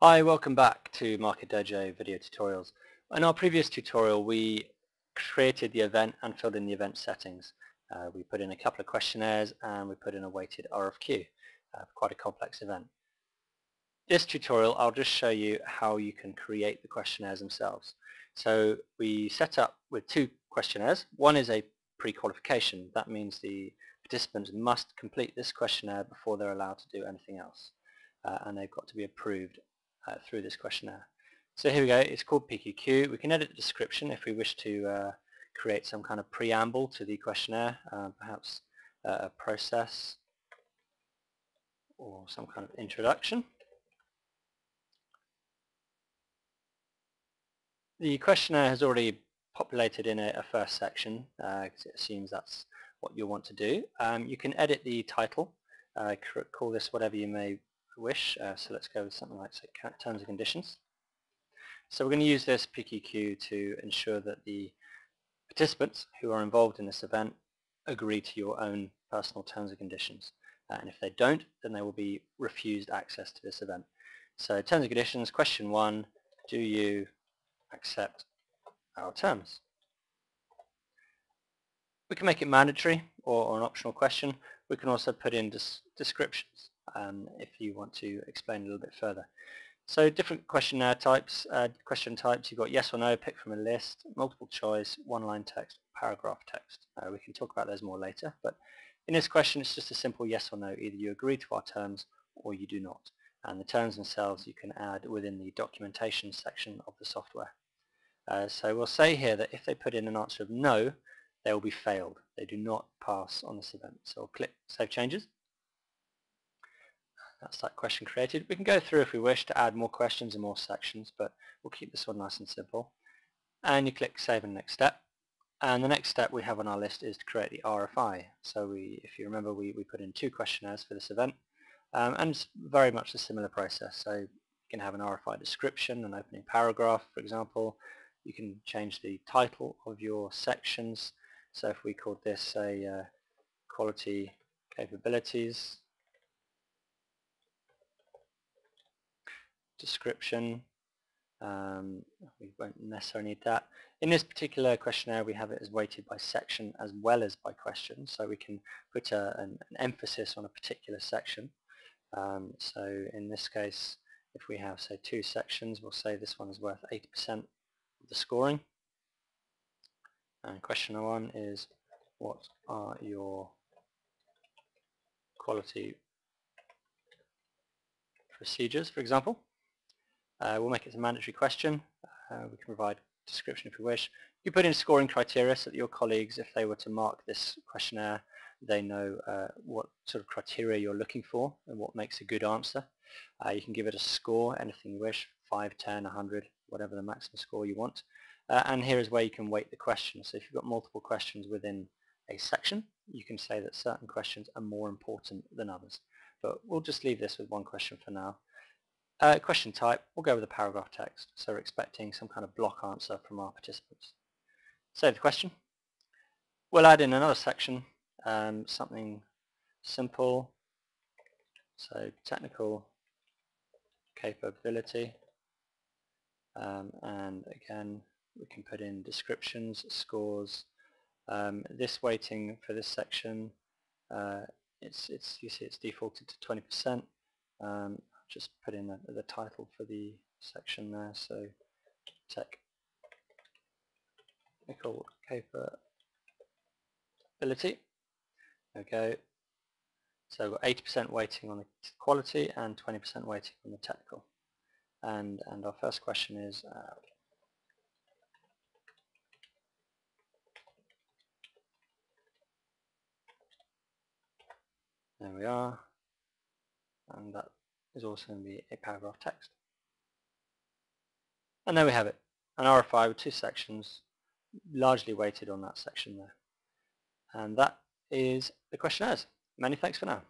Hi, welcome back to Market Dojo video tutorials. In our previous tutorial we created the event and filled in the event settings. We put in a couple of questionnaires and we put in a weighted RFQ, quite a complex event. This tutorial I'll just show you how you can create the questionnaires themselves. So we set up with two questionnaires. One is a pre-qualification. That means the participants must complete this questionnaire before they're allowed to do anything else. And they've got to be approved through this questionnaire. So here we go, it's called PQQ. We can edit the description if we wish to create some kind of preamble to the questionnaire, perhaps a process or some kind of introduction. The questionnaire has already populated in a first section because it assumes that's what you'll want to do. You can edit the title, call this whatever you may wish, so let's go with something like say, terms and conditions. So we're going to use this PQQ to ensure that the participants who are involved in this event agree to your own personal terms and conditions, and if they don't, then they will be refused access to this event. So terms and conditions, question 1, do you accept our terms? We can make it mandatory or an optional question. We can also put in descriptions if you want to explain a little bit further. So different questionnaire types, question types, you've got yes or no, pick from a list, multiple choice, one-line text, paragraph text. We can talk about those more later, but in this question it's just a simple yes or no, either you agree to our terms or you do not. And the terms themselves you can add within the documentation section of the software. So we'll say here that if they put in an answer of no, they will be failed. They do not pass on this event. So we'll click Save Changes. That's that question created. We can go through if we wish to add more questions and more sections, but we'll keep this one nice and simple. And you click Save and Next Step. And the next step we have on our list is to create the RFI. So if you remember, we put in two questionnaires for this event. And it's very much a similar process. So you can have an RFI description, an opening paragraph, for example. You can change the title of your sections. So if we called this, say, quality capabilities, description, we won't necessarily need that. In this particular questionnaire we have it as weighted by section as well as by question, so we can put an emphasis on a particular section. So in this case, if we have, say, two sections, we'll say this one is worth 80% of the scoring. And question 1 is, what are your quality procedures, for example? We'll make it a mandatory question. We can provide description if you wish. You put in scoring criteria so that your colleagues, if they were to mark this questionnaire, they know what sort of criteria you're looking for and what makes a good answer. You can give it a score, anything you wish, 5, 10, 100, whatever the maximum score you want. And here is where you can weight the questions. So if you've got multiple questions within a section, you can say that certain questions are more important than others. But we'll just leave this with one question for now. Question type, we'll go with a paragraph text, so we're expecting some kind of block answer from our participants. Save the question. We'll add in another section, something simple, so technical capability, and again we can put in descriptions, scores. This weighting for this section, you see it's defaulted to 20%. Just put in the title for the section there, so technical capability. Okay, so we've got 80% weighting on the quality and 20% weighting on the technical. And our first question is there we are, and that is also going to be a paragraph text. And there we have it, an RFI with two sections, largely weighted on that section there. And that is the questionnaires. Many thanks for now.